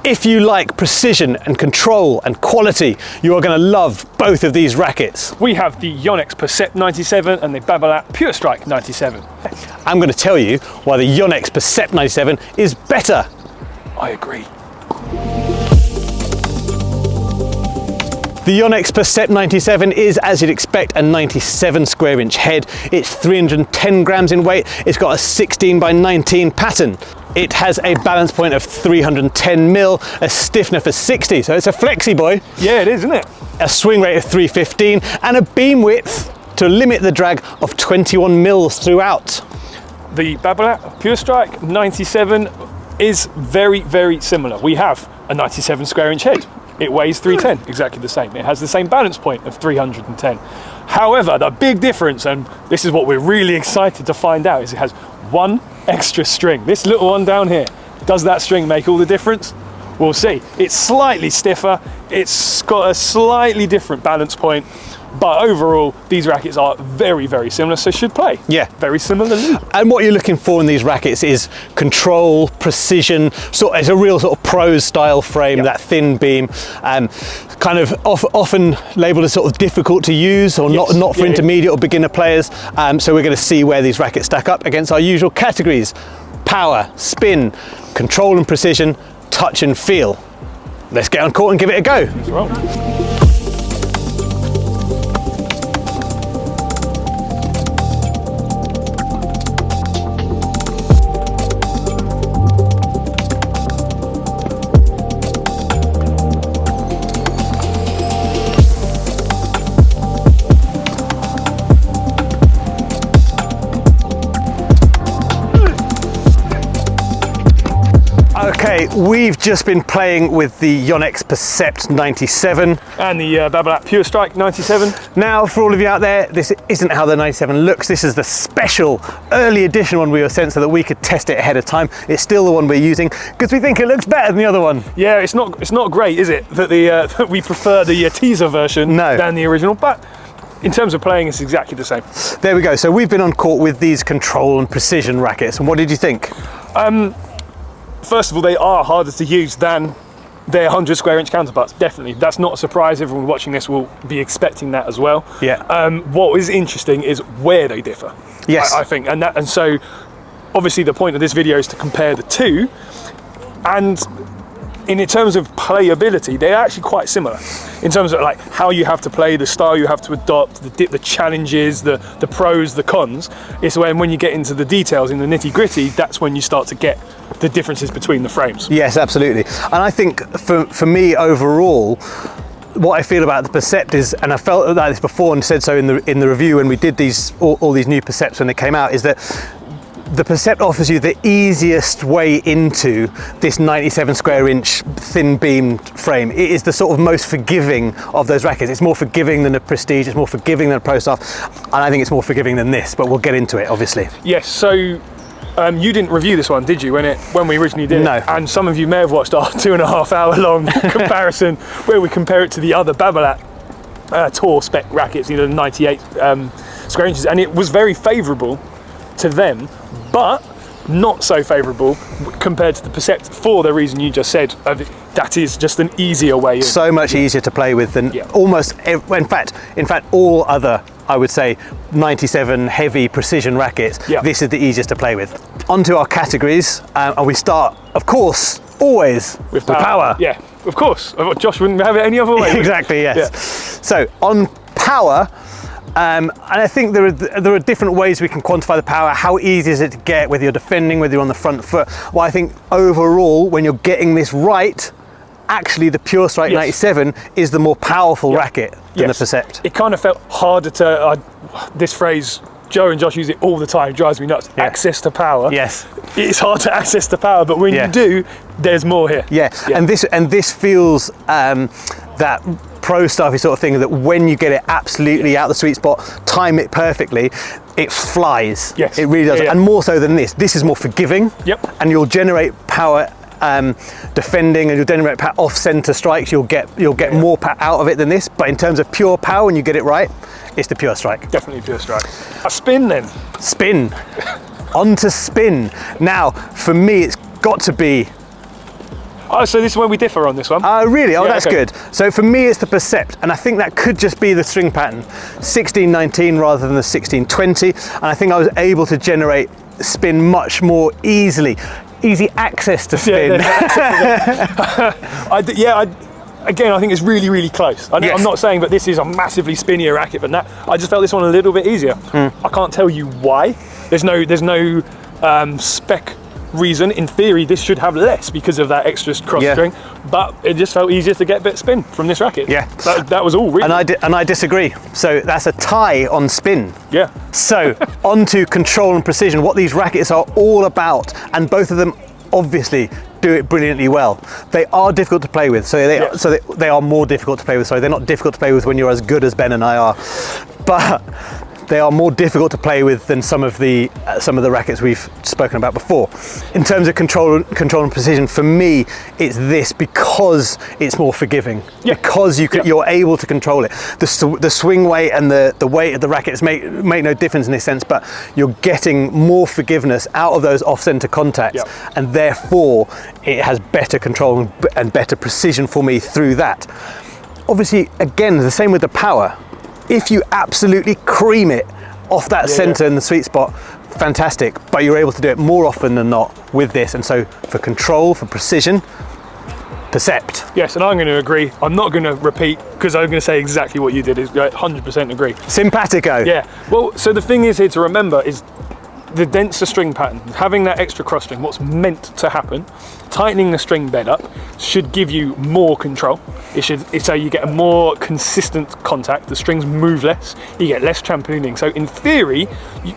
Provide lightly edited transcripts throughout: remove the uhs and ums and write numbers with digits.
If you like precision and control and quality, you are going to love both of these rackets. We have the YONEX PERCEPT 97 and the Babolat Pure Strike 97. I'm going to tell you why the YONEX PERCEPT 97 is better. I agree. The YONEX PERCEPT 97 is, as you'd expect, a 97 square inch head. It's 310 grams in weight. It's got a 16 by 19 pattern. It has a balance point of 310 mil, a stiffener for 60, so it's a flexi boy. Yeah, it is, isn't it? A swing rate of 315 and a beam width to limit the drag of 21 mils throughout. The Babolat Pure Strike 97 is very, very similar. We have a 97 square inch head. It weighs 310, exactly the same. It has the same balance point of 310. However, the big difference, and this is what we're really excited to find out, is it has one extra string. This little one down here. Does that string make all the difference? We'll see. It's slightly stiffer. It's got a slightly different balance point. But overall, these rackets are very, very similar, so should play. Yeah. Very similarly. And what you're looking for in these rackets is control, precision, it's a real sort of pros style frame, that thin beam, kind of often labelled as sort of difficult to use or not for intermediate or beginner players. So we're going to see where these rackets stack up against our usual categories: power, spin, control and precision, touch and feel. Let's get on court and give it a go. Let's roll. Okay, we've just been playing with the YONEX PERCEPT 97. And the Babolat Pure Strike 97. Now, for all of you out there, this isn't how the 97 looks. This is the special early edition one we were sent so that we could test it ahead of time. It's still the one we're using because we think it looks better than the other one. Yeah, it's not great, is it? That that we prefer the teaser version than the original, but in terms of playing, it's exactly the same. There we go. So we've been on court with these control and precision rackets. And what did you think? First of all, they are harder to use than their 100 square inch counterparts. Definitely. That's not a surprise. Everyone watching this will be expecting that as well. Yeah. What is interesting is where they differ. Yes. I think. And so obviously the point of this video is to compare the two. And in terms of playability, they're actually quite similar. In terms of like how you have to play, the style you have to adopt, the challenges, the pros, the cons. It's when you get into the details, in the nitty gritty, that's when you start to get the differences between the frames. Yes, absolutely. And I think for me overall, what I feel about the Percept is, and I felt like this before and said so in the review when we did all these new Percepts when they came out, is that the Percept offers you the easiest way into this 97 square inch thin beamed frame. It is the sort of most forgiving of those rackets. It's more forgiving than the Prestige, it's more forgiving than the Pro Staff, and I think it's more forgiving than this, but we'll get into it obviously. Yes, so you didn't review this one, did you, when we originally did No. it? And some of you may have watched our 2.5 hour long comparison where we compare it to the other Babolat Tour spec rackets, the 98 square inches, and it was very favourable to them, but not so favourable compared to the Percept for the reason you just said. That is just an easier way in. So much easier to play with than almost, in fact, all other, I would say, 97 heavy precision rackets. This is the easiest to play with. Onto our categories, and we start, of course, always with power. Yeah, of course. Josh wouldn't have it any other way. Exactly, yes. Yeah. So on power, and I think there are different ways we can quantify the power. How easy is it to get, whether you're defending, whether you're on the front foot? Well, I think overall, when you're getting this right, actually the Pure Strike 97 is the more powerful racket than the Percept. It kind of felt harder to, this phrase, Joe and Josh use it all the time, drives me nuts. Access to power. Yes. It's hard to access to power, but when you do, there's more here. Yeah. And this feels that pro stuffy sort of thing, that when you get it absolutely out the sweet spot, time it perfectly, it flies. Yes. It really does. And more so than this. This is more forgiving. And you'll generate power defending, and you'll generate power off center strikes. You'll get more power out of it than this. But in terms of pure power, when you get it right, it's the Pure Strike. Definitely Pure Strike. A spin then. Spin. On to spin. Now, for me, it's got to be Oh, so this is where we differ on this one. Really? Oh, Yeah, that's okay. good. So for me, it's the Percept, and I think that could just be the string pattern, 16-19 rather than the 16-20, and I think I was able to generate spin much more easy access to spin. Again, I think it's really, really close. Yes. I'm not saying that this is a massively spinnier racket than that. I just felt this one a little bit easier. I can't tell you why. There's no spec reason. In theory, this should have less because of that extra cross string, but it just felt easier to get a bit of spin from this racket. Yeah. That was all, really. And I disagree. So that's a tie on spin. Yeah. So on to control and precision, what these rackets are all about, and both of them obviously do it brilliantly well. They are difficult to play with, so they are more difficult to play with. Sorry, they're not difficult to play with when you're as good as Ben and I are, but they are more difficult to play with than some of the rackets we've spoken about before. In terms of control and precision, for me, it's this because it's more forgiving. Yeah. Because you're able to control it. The swing weight and the weight of the rackets make no difference in this sense, but you're getting more forgiveness out of those off-center contacts, and therefore it has better control and better precision for me through that. Obviously, again, the same with the power. If you absolutely cream it off that center in the sweet spot, fantastic, but you're able to do it more often than not with this. And so for control, for precision, Percept. Yes, and I'm going to agree. I'm not going to repeat because I'm going to say exactly what you did. Is 100% agree. Simpatico. Yeah. Well, so the thing is here to remember is the denser string pattern, having that extra cross string, what's meant to happen, tightening the string bed up should give you more control. So you get a more consistent contact, the strings move less, you get less trampolining. So in theory,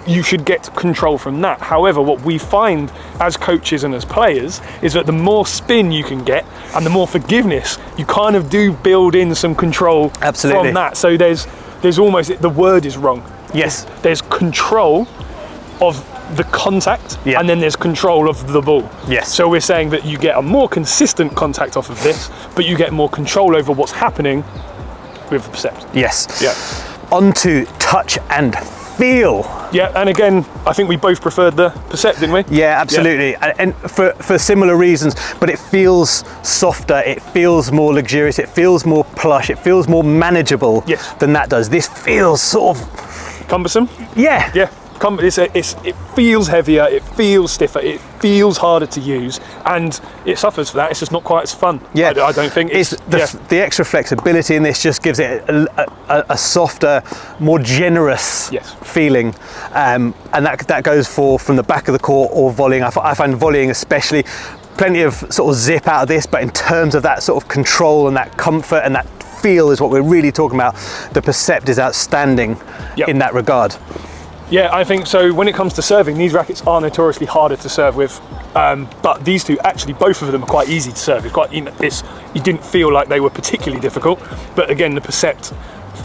you should get control from that. However, what we find as coaches and as players is that the more spin you can get and the more forgiveness, you kind of do build in some control from that. So there's almost, the word is wrong. Yes. There's control of the contact, and then there's control of the ball. Yes. So we're saying that you get a more consistent contact off of this, but you get more control over what's happening with the Percept. Yes. Yeah. On to touch and feel. Yeah, and again, I think we both preferred the Percept, didn't we? Yeah, absolutely. Yeah. And for similar reasons, but it feels softer, it feels more luxurious, it feels more plush, it feels more manageable than that does. This feels sort of cumbersome. Yeah. Yeah. It feels heavier, it feels stiffer, it feels harder to use, and it suffers for that. It's just not quite as fun. Yeah, I don't think it's the extra flexibility in this just gives it a softer, more generous feeling, and that goes from the back of the court or volleying. I find volleying especially. Plenty of sort of zip out of this, but in terms of that sort of control and that comfort and that feel is what we're really talking about. The Percept is outstanding in that regard. Yeah, I think so. When it comes to serving, these rackets are notoriously harder to serve with, but these two, actually, both of them are quite easy to serve. It's quite, you didn't feel like they were particularly difficult, but again, the Percept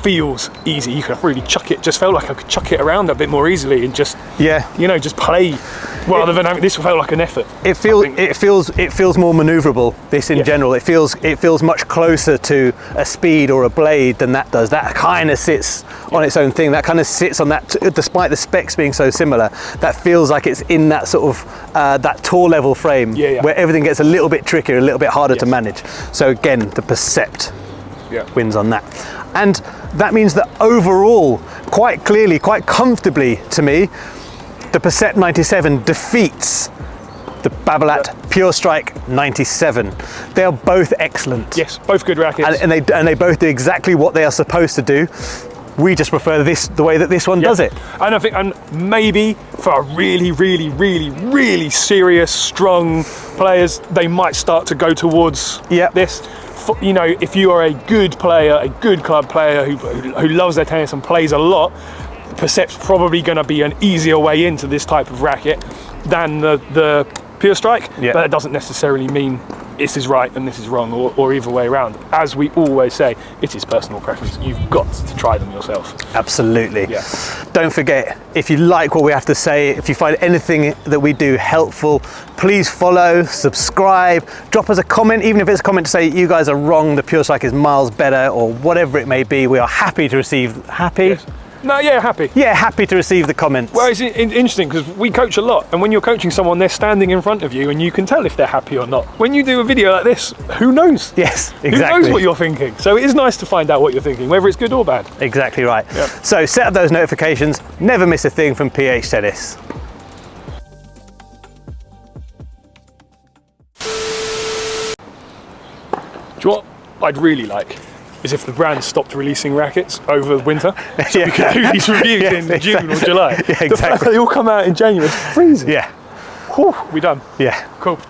feels easy. You can really chuck it. Just felt like I could chuck it around a bit more easily and just just play rather than having this. Felt like an effort. It feels more maneuverable. This in general, it feels much closer to a speed or a blade than that does. That kind of sits on its own thing. That kind of sits on that, despite the specs being so similar. That feels like it's in that sort of that tour level frame where everything gets a little bit trickier, a little bit harder to manage. So again, the Percept wins on that. And that means that overall, quite clearly, quite comfortably to me, the Percept 97 defeats the Babolat Pure Strike 97. They are both excellent. Yes, both good rackets. And they both do exactly what they are supposed to do. We just prefer the way that this one does it. And I think, and maybe for really, really, really, really serious, strong players, they might start to go towards this. You know, if you are a good player, a good club player who loves their tennis and plays a lot, Percept's probably going to be an easier way into this type of racket than the Pure Strike. But that doesn't necessarily mean this is right and this is wrong, or either way around. As we always say, it is personal preference. You've got to try them yourself. Absolutely. Yeah. Don't forget, if you like what we have to say, if you find anything that we do helpful, please follow, subscribe, drop us a comment, even if it's a comment to say you guys are wrong, the Pure Strike is miles better, or whatever it may be. We are happy to receive No, yeah, happy. Yeah, happy to receive the comments. Well, it's interesting because we coach a lot, and when you're coaching someone, they're standing in front of you, and you can tell if they're happy or not. When you do a video like this, who knows? Yes, exactly. Who knows what you're thinking? So it is nice to find out what you're thinking, whether it's good or bad. Exactly right. Yep. So set up those notifications, never miss a thing from PH Tennis. Do you know what I'd really like? Is if the brand stopped releasing rackets over winter, so we could do these reviews in June or July. Yeah, exactly. The fact that they all come out in January is freezing. Yeah. Whew, we done. Yeah. Cool.